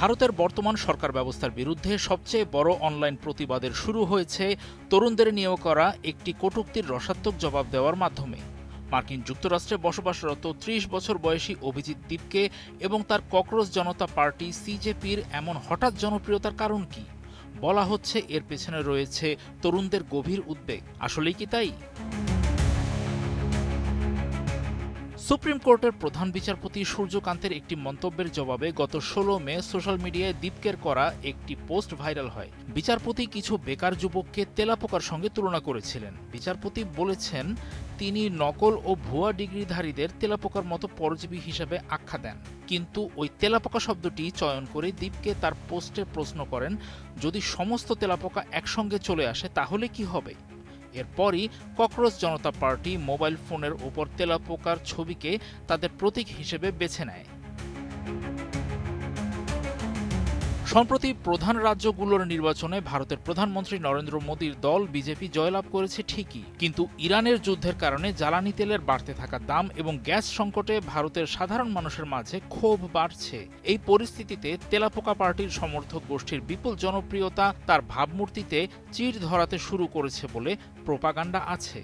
ভারতের বর্তমান সরকার ব্যবস্থার বিরুদ্ধে সবচেয়ে বড় অনলাইন প্রতিবাদের শুরু হয়েছে তরুণদের নিয়োগ করা একটি কটূক্তির রসাত্মক জবাব দেওয়ার মাধ্যমে। মার্কিন যুক্তরাষ্ট্রে বসবাসরত ৩০ বছর বয়সী অভিজিৎ দীপকে এবং তার ককরোচ জনতা পার্টি সিজেপির এমন হঠাৎ জনপ্রিয়তার কারণ কি? বলা হচ্ছে এর পেছনে রয়েছে তরুণদের গভীর উদ্বেগ। আসলেই কি তাই? সুপ্রিম কোর্টের প্রধান বিচারপতি সূর্যকান্তের একটি মন্তব্যের জবাবে গত ১৬ মে সোশ্যাল মিডিয়ায় দীপকের করা একটি পোস্ট ভাইরাল হয়। বিচারপতি কিছু বেকার যুবককে তেলাপোকার সঙ্গে তুলনা করেছিলেন। বিচারপতি বলেছেন, তিনি নকল ও ভুয়া ডিগ্রিধারীদের তেলাপোকার মতো পরজীবী হিসেবে আখ্যা দেন। কিন্তু ওই তেলাপোকা শব্দটি চয়ন করে দীপকে তার পোস্টে প্রশ্ন করেন, যদি সমস্ত তেলাপোকা একসঙ্গে চলে আসে তাহলে কি হবে? এরপরই ককরোচ জনতা পার্টি মোবাইল ফোনের ওপর তেলাপোকার ছবিকে তাদের প্রতীক হিসেবে বেছে নেয়। সম্প্রতি প্রধান রাজ্যগুলোর নির্বাচনে ভারতের প্রধানমন্ত্রী নরেন্দ্র মোদীর দল বিজেপি জয়লাভ করেছে ঠিকই, কিন্তু ইরানের যুদ্ধের কারণে জ্বালানি তেলের বাড়তে থাকা দাম এবং গ্যাস সংকটে ভারতের সাধারণ মানুষের মাঝে ক্ষোভ বাড়ছে। এই পরিস্থিতিতে তেলাপোকা পার্টির সমর্থক গোষ্ঠীর বিপুল জনপ্রিয়তা তার ভাবমূর্তিতে চির ধরাতে শুরু করেছে বলে প্রোপাগান্ডা আছে।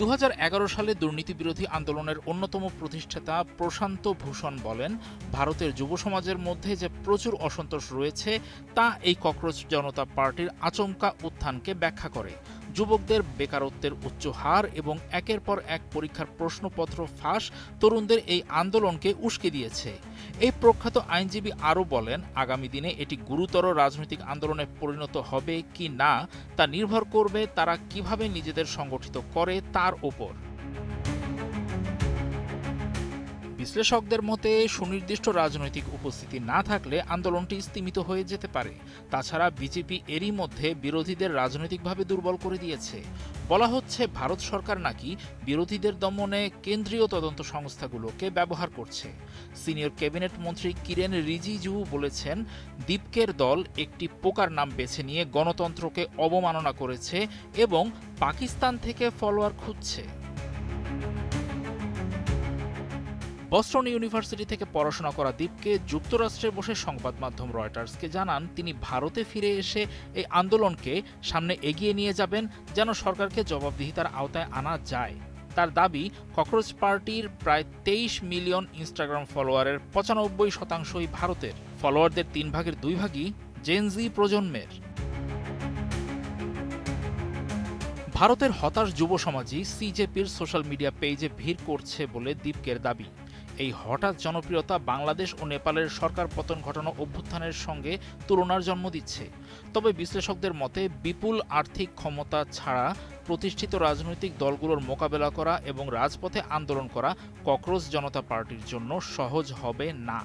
২০১১ সালে দুর্নীতিবিরোধী আন্দোলনের অন্যতম প্রতিষ্ঠাতা প্রশান্ত ভূষণ বলেন, ভারতের যুব সমাজের মধ্যে যে প্রচুর অসন্তোষ রয়েছে তা এই ককরোচ জনতা পার্টির আচমকা উত্থানকে ব্যাখ্যা করে। যুবকদের বেকারত্বের উচ্চ হার এবং একের পর এক পরীক্ষার প্রশ্নপত্র ফাঁস তরুণদের এই আন্দোলনকে উস্কে দিয়েছে। এই প্রখ্যাত আইনজীবী আরও বলেন, আগামী দিনে এটি গুরুতর রাজনৈতিক আন্দোলনে পরিণত হবে কি না তা নির্ভর করবে তারা কিভাবে নিজেদের সংগঠিত করে তার ওপর। বিশ্লেষকদের মতে সুনির্দিষ্ট রাজনৈতিক উপস্থিতি না থাকলে আন্দোলনটি স্তিমিত হয়ে যেতে পারে। তাছাড়া বিজেপি এরই মধ্যে বিরোধীদের রাজনৈতিকভাবে দুর্বল করে দিয়েছে। বলা হচ্ছে ভারত সরকার নাকি বিরোধীদের দমনে কেন্দ্রীয় তদন্ত সংস্থাগুলোকে ব্যবহার করছে। সিনিয়র ক্যাবিনেট মন্ত্রী কিরেন রিজিজু বলেছেন, দীপকের দল একটি পোকার নাম বেছে নিয়ে গণতন্ত্রকে অবমাননা করেছে এবং পাকিস্তান থেকে ফলোয়ার খুঁজছে। বস্টন ইউনিভার্সিটি থেকে পড়াশোনা করা দীপকে যুক্তরাষ্ট্রে বসে সংবাদ মাধ্যম রয়টার্সকে জানান, তিনি ভারতে ফিরে এসে এই আন্দোলনকে সামনে এগিয়ে নিয়ে যাবেন যেন সরকারকে জবাবদিহিতার আওতায় আনা যায়। তার দাবি, ককরোচ পার্টির প্রায় ২৩ মিলিয়ন ইনস্টাগ্রাম ফলোয়ারের ৯৫%ই ভারতের। ফলোয়ারদের ৩ ভাগের ২ ভাগই জেনজি প্রজন্মের। ভারতের হতাশ যুব সমাজই সিজেপির সোশ্যাল মিডিয়া পেজে ভিড় করছে বলে দীপকের দাবি। এই হঠাৎ জনপ্রিয়তা বাংলাদেশ ও নেপালের সরকার পতন ঘটানো অভ্যুত্থানের সঙ্গে তুলনার জন্ম দিচ্ছে। তবে বিশ্লেষকদের মতে বিপুল আর্থিক ক্ষমতা ছাড়া প্রতিষ্ঠিত রাজনৈতিক দলগুলোর মোকাবেলা করা এবং রাজপথে আন্দোলন করা ককরোচ জনতা পার্টির জন্য সহজ হবে না।